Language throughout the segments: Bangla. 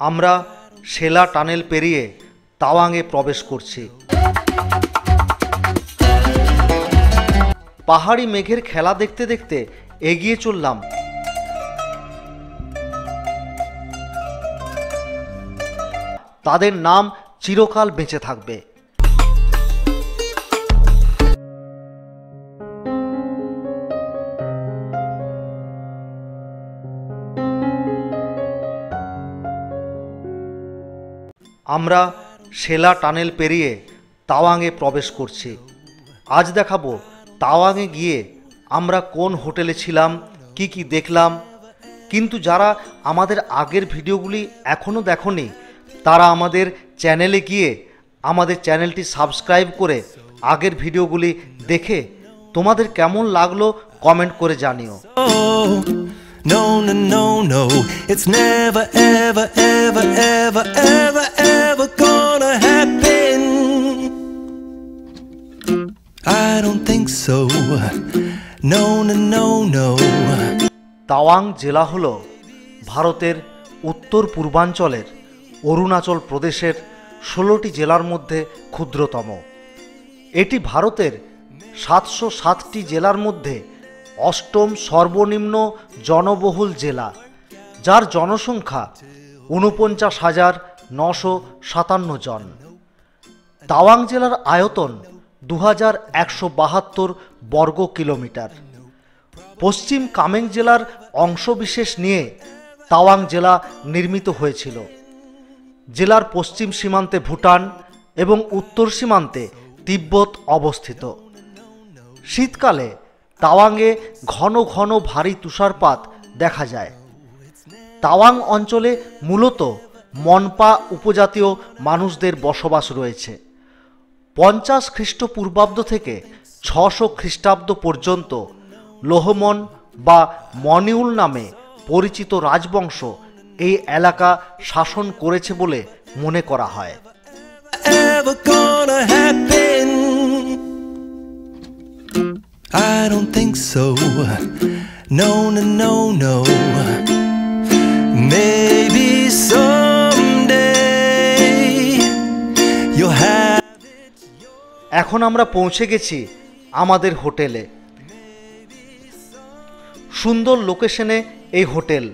আমরা সেলা টানেল পেরিয়ে তাওয়াংয়ে প্রবেশ করছি। পাহাড়ি মেঘের খেলা দেখতে দেখতে এগিয়ে চললাম। তাদের নাম চিরকাল বেঁচে থাকবে। আমরা সেলা টানেল পেরিয়ে তাওয়াংয়ে প্রবেশ করছি। আজ দেখাবো তাওয়াংয়ে গিয়ে আমরা কোন হোটেলে ছিলাম, কি কি দেখলাম। কিন্তু যারা আমাদের আগের ভিডিওগুলি এখনও দেখোনি তারা আমাদের চ্যানেলে গিয়ে আমাদের চ্যানেলটি সাবস্ক্রাইব করে আগের ভিডিওগুলি দেখে তোমাদের কেমন লাগলো কমেন্ট করে জানিও। No, no, no, no, it's never, ever, ever, ever, ever, ever gonna happen. I don't think so. No, no, no, no. Tawang জেলা হল ভারতের উত্তর পূর্বাঞ্চলের অরুণাচল প্রদেশের 16টি জেলার মধ্যে ক্ষুদ্রতম। এটি ভারতের 707টি জেলার মধ্যে অষ্টম সর্বনিম্ন জনবহুল জেলা, যার জনসংখ্যা 49,957 জন। তাওয়াং জেলার আয়তন 2172 বর্গ কিলোমিটার। পশ্চিম কামেং জেলার অংশবিশেষ নিয়ে তাওয়াং জেলা নির্মিত হয়েছিল। জেলার পশ্চিম সীমান্তে ভুটান এবং উত্তর সীমান্তে তিব্বত অবস্থিত। শীতকালে তাওয়াংয়ে ঘন ঘন ভারী তুষারপাত দেখা যায়। তাওয়াং অঞ্চলে মূলত মনপা উপজাতীয় মানুষদের বসবাস রয়েছে। 50 খ্রিস্টপূর্বাব্দ থেকে 600 খ্রিস্টাব্দ পর্যন্ত লোহমন বা মনিউল নামে পরিচিত রাজবংশ এই এলাকা শাসন করেছে বলে মনে করা হয়। I don't think so. No, no, no, no. Maybe someday you'll have. এখন আমরা পৌঁছে গেছি আমাদের হোটেলে। সুন্দর লোকেশনে এই হোটেল,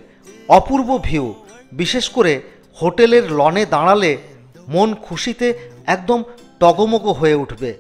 অপূর্ব ভিউ। বিশেষ করে হোটেলের লনে দাঁড়ালে মন খুশিতে একদম টগমগ হয়ে উঠবে।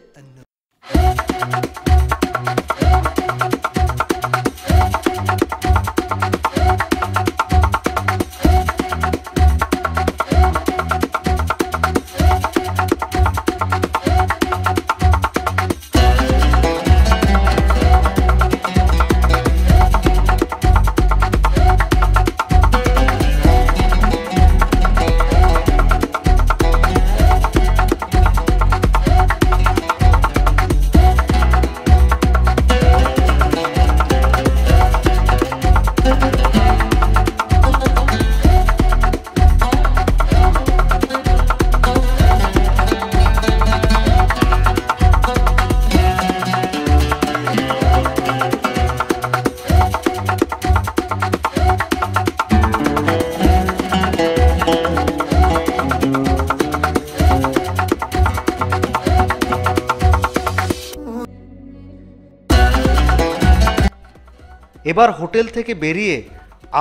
এবার হোটেল থেকে বেরিয়ে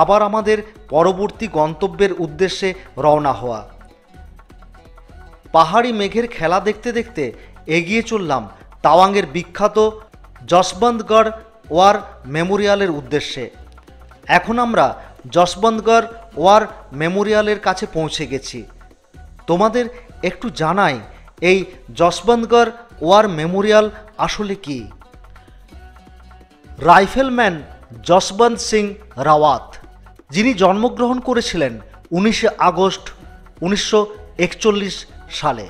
আবার আমাদের পরবর্তী গন্তব্যের উদ্দেশ্যে রওনা হওয়া। পাহাড়ি মেঘের খেলা দেখতে দেখতে এগিয়ে চললাম তাওয়াংয়ের বিখ্যাত যশবন্তগড় ওয়ার মেমোরিয়ালের উদ্দেশ্যে। এখন আমরা যশবন্তগড় ওয়ার মেমোরিয়ালের কাছে পৌঁছে গেছি। তোমাদের একটু জানাই এই যশবন্তগড় ওয়ার মেমোরিয়াল আসলে কি। রাইফেলম্যান যশবন্ত সিং রাওয়াত, যিনি জন্মগ্রহণ করেছিলেন 19 আগস্ট 1941 সালে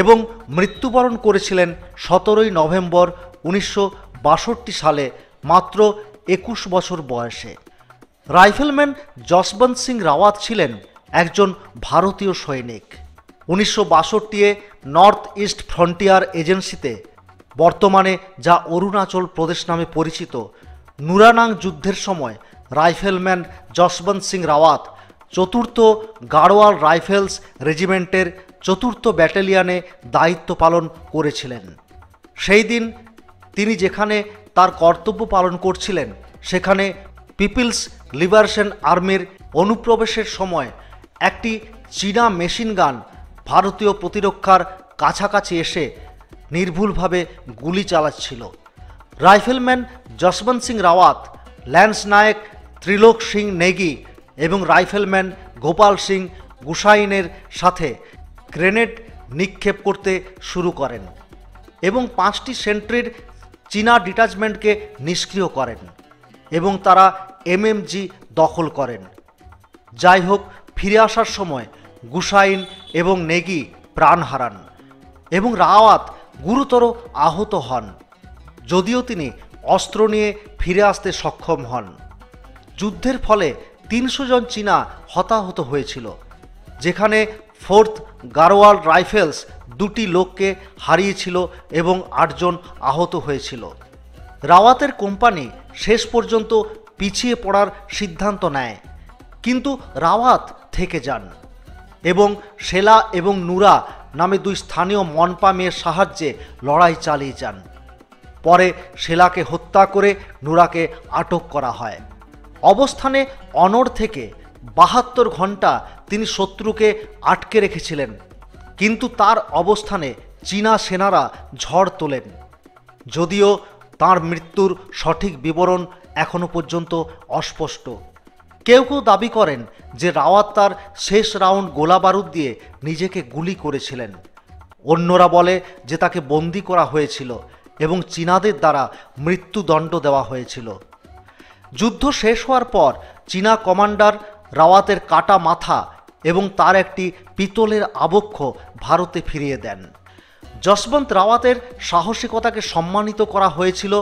এবং মৃত্যুবরণ করেছিলেন 17 নভেম্বর 1962 সালে মাত্র 21 বছর বয়সে। রাইফেলম্যান যশবন্ত সিং রাওয়াত ছিলেন একজন ভারতীয় সৈনিক। 1962-এ নর্থ ইস্ট ফ্রন্টিয়ার এজেন্সিতে, বর্তমানে যা অরুণাচল প্রদেশ নামে পরিচিত, নুরানাং যুদ্ধের সময় রাইফেলম্যান যশবন্ত সিং রাওয়াত চতুর্থ গাড়োয়াল রাইফেলস রেজিমেন্টের ৪র্থ ব্যাটালিয়নে দায়িত্ব পালন করেছিলেন। সেই দিন তিনি যেখানে তার কর্তব্য পালন করছিলেন সেখানে পিপলস লিবারেশন আর্মির অনুপ্রবেশের সময় একটি চীনা মেশিন গান ভারতীয় প্রতিরক্ষার কাছাকাছি এসে নির্ভুলভাবে গুলি চালাচ্ছিল। রাইফেলম্যান যশবন্ত সিং রাওয়াত, ল্যান্স নায়ক ত্রিলোক সিং নেগি এবং রাইফেলম্যান গোপাল সিং গুসাইনের সাথে গ্রেনেড নিক্ষেপ করতে শুরু করেন এবং 5টি সেন্ট্রির চীনা ডিটাচমেন্টকে নিষ্ক্রিয় করেন এবং তারা এমএমজি দখল করেন। যাই হোক, ফিরে আসার সময় গুসাইন এবং নেগি প্রাণ হারান এবং রাওয়াত গুরুতর আহত হন, যদিও তিনি অস্ত্র নিয়ে ফিরে আসতে সক্ষম হন। যুদ্ধের ফলে 300 জন চীনা হতাহত হয়েছিল, যেখানে 4th গাড়োয়াল রাইফেলস 2টি লোককে হারিয়েছিল এবং 8 জন আহত হয়েছিল। রাওয়াতের কোম্পানি শেষ পর্যন্ত পিছিয়ে পড়ার সিদ্ধান্ত নেয়, কিন্তু রাওয়াত থেকে যান এবং শেলা এবং নুরা নামে 2 স্থানীয় মনপা মেয়ের সাহায্যে লড়াই চালিয়ে যান। পরে শেলাকে হত্যা করে নুরাকে আটক করা হয়। অবস্থানে অনড় থেকে 72 ঘন্টা তিনি শত্রুকে আটকে রেখেছিলেন, কিন্তু তার অবস্থানে চীনা সেনারা ঝড় তোলেন। যদিও তার মৃত্যুর সঠিক বিবরণ এখনো পর্যন্ত অস্পষ্ট। কেউ কেউ দাবি করেন যে রাওয়াত তার শেষ রাউন্ড গোলাবারুদ দিয়ে নিজেকে গুলি করেছিলেন। অন্যরা বলে যে তাকে বন্দি করা হয়েছিল এবং চীনাদের দ্বারা মৃত্যুদণ্ড দেওয়া হয়েছিল। যুদ্ধ শেষ হওয়ার পর চীনা কমান্ডার রাওয়াতের কাটা মাথা এবং তার একটি পিতলের আবক্ষ ভারতে ফিরিয়ে দেন। যশবন্ত রাওয়াতের সাহসিকতাকে সম্মানিত করা হয়েছিল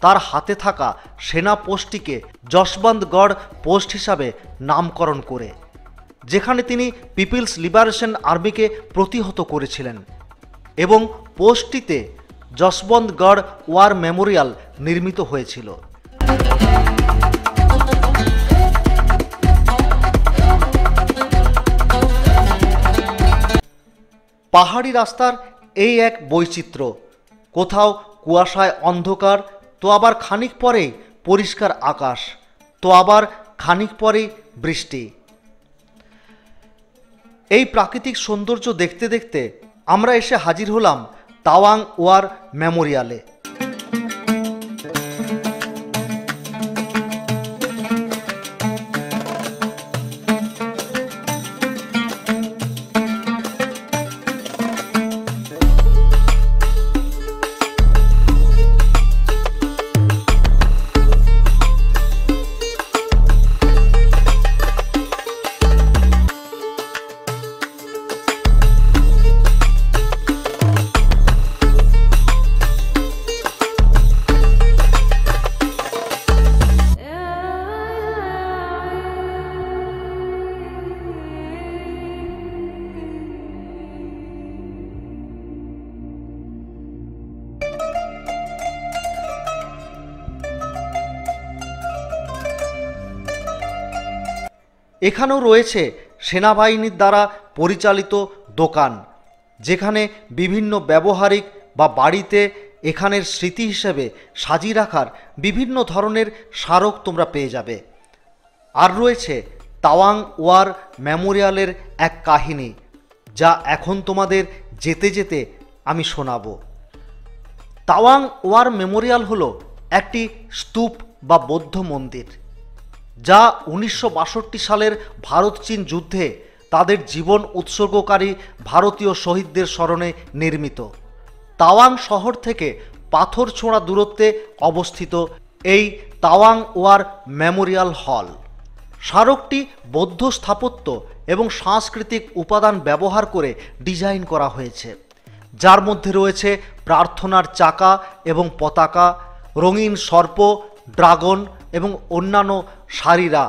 তার হাতে থাকা সেনা পোস্টটিকে যশবন্তগড় পোস্ট হিসাবে নামকরণ করে, যেখানে তিনি পিপলস লিবারেশন আর্মিকে প্রতিহত করেছিলেন, এবং পোস্টটিতে যশবন্তগড় ওয়ার মেমোরিয়াল নির্মিত হয়েছিল। পাহাড়ি রাস্তার এই এক বৈচিত্র্য, কোথাও কুয়াশায় অন্ধকার, তো আবার খানিক পরেই পরিষ্কার আকাশ, তো আবার খানিক পরেই বৃষ্টি। এই প্রাকৃতিক সৌন্দর্য দেখতে দেখতে আমরা এসে হাজির হলাম তাওয়াং ওয়ার মেমোরিয়ালে। এখানেও রয়েছে সেনাবাহিনীর দ্বারা পরিচালিত দোকান, যেখানে বিভিন্ন ব্যবহারিক বা বাড়িতে এখানের স্মৃতি হিসেবে সাজিয়ে রাখার বিভিন্ন ধরনের স্মারক তোমরা পেয়ে যাবে। আর রয়েছে তাওয়াং ওয়ার মেমোরিয়ালের এক কাহিনী, যা এখন তোমাদের যেতে যেতে আমি শোনাবো। তাওয়াং ওয়ার মেমোরিয়াল হলো একটি স্তূপ বা বৌদ্ধ মন্দির, যা 1962 সালের ভারত চীন যুদ্ধে তাদের জীবন উৎসর্গকারী ভারতীয় শহীদদের স্মরণে নির্মিত। তাওয়াং শহর থেকে পাথর ছোঁড়া দূরত্বে অবস্থিত এই তাওয়াং ওয়ার মেমোরিয়াল হল। স্মারকটি বৌদ্ধ স্থাপত্য এবং সাংস্কৃতিক উপাদান ব্যবহার করে ডিজাইন করা হয়েছে, যার মধ্যে রয়েছে প্রার্থনার চাকা এবং পতাকা, রঙিন সর্প, ড্রাগন এবং অন্যান্য শারীরা।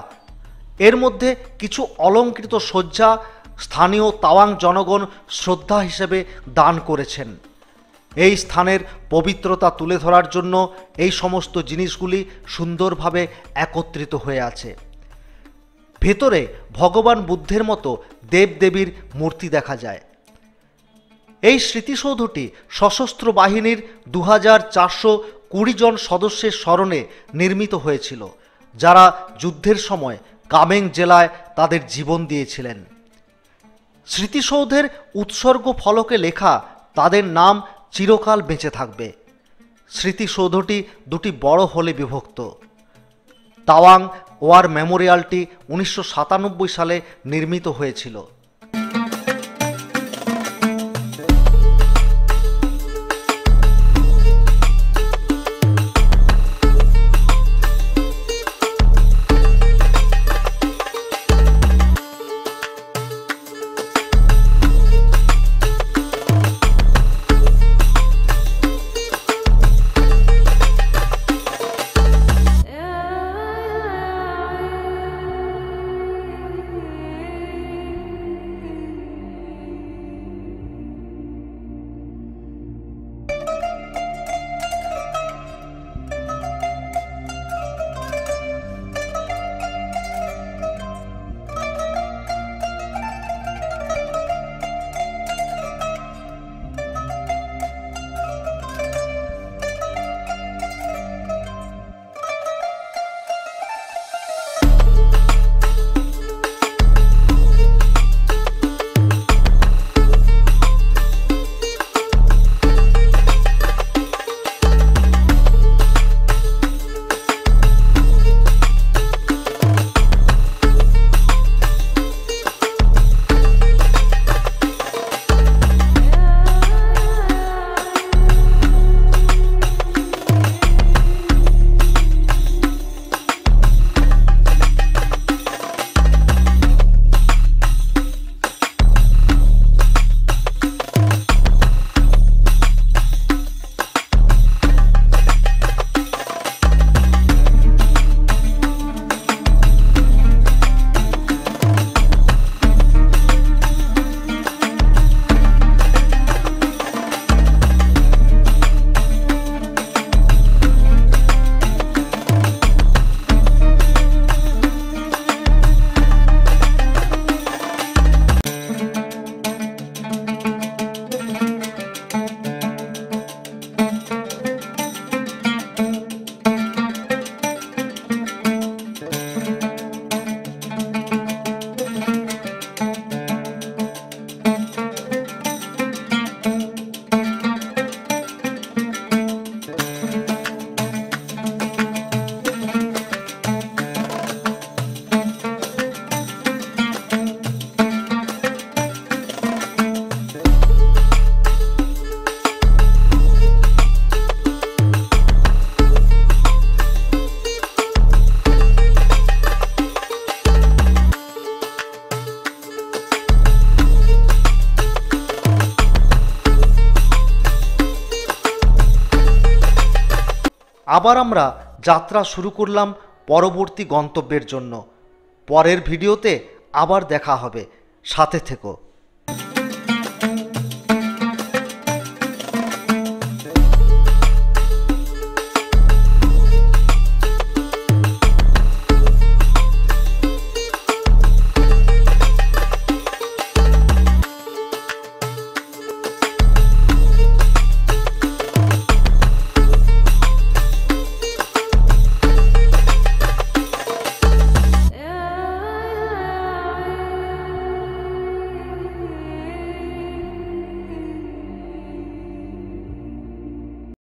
এর মধ্যে কিছু অলঙ্কৃত সজ্জা স্থানীয় তাওয়াং জনগণ শ্রদ্ধা হিসেবে দান করেছেন। এই স্থানের পবিত্রতা তুলে ধরার জন্য এই সমস্ত জিনিসগুলি সুন্দরভাবে একত্রিত হয়ে আছে। ভেতরে ভগবান বুদ্ধের মতো দেবদেবীর মূর্তি দেখা যায়। এই স্মৃতিসৌধটি সশস্ত্র বাহিনীর 2420 জন সদস্যের স্মরণে নির্মিত হয়েছিল, যারা যুদ্ধের সময় কামেং জেলায় তাদের জীবন দিয়েছিলেন। স্মৃতিসৌধের উৎসর্গ ফলকে লেখা তাদের নাম চিরকাল বেঁচে থাকবে। স্মৃতিসৌধটি দুটি বড় হলে বিভক্ত। তাওয়াং ওয়ার মেমোরিয়ালটি 1997 সালে নির্মিত হয়েছিল। আবার আমরা যাত্রা শুরু করলাম পরবর্তী গন্তব্যের জন্য। পরের ভিডিওতে আবার দেখা হবে, সাথে থেকো।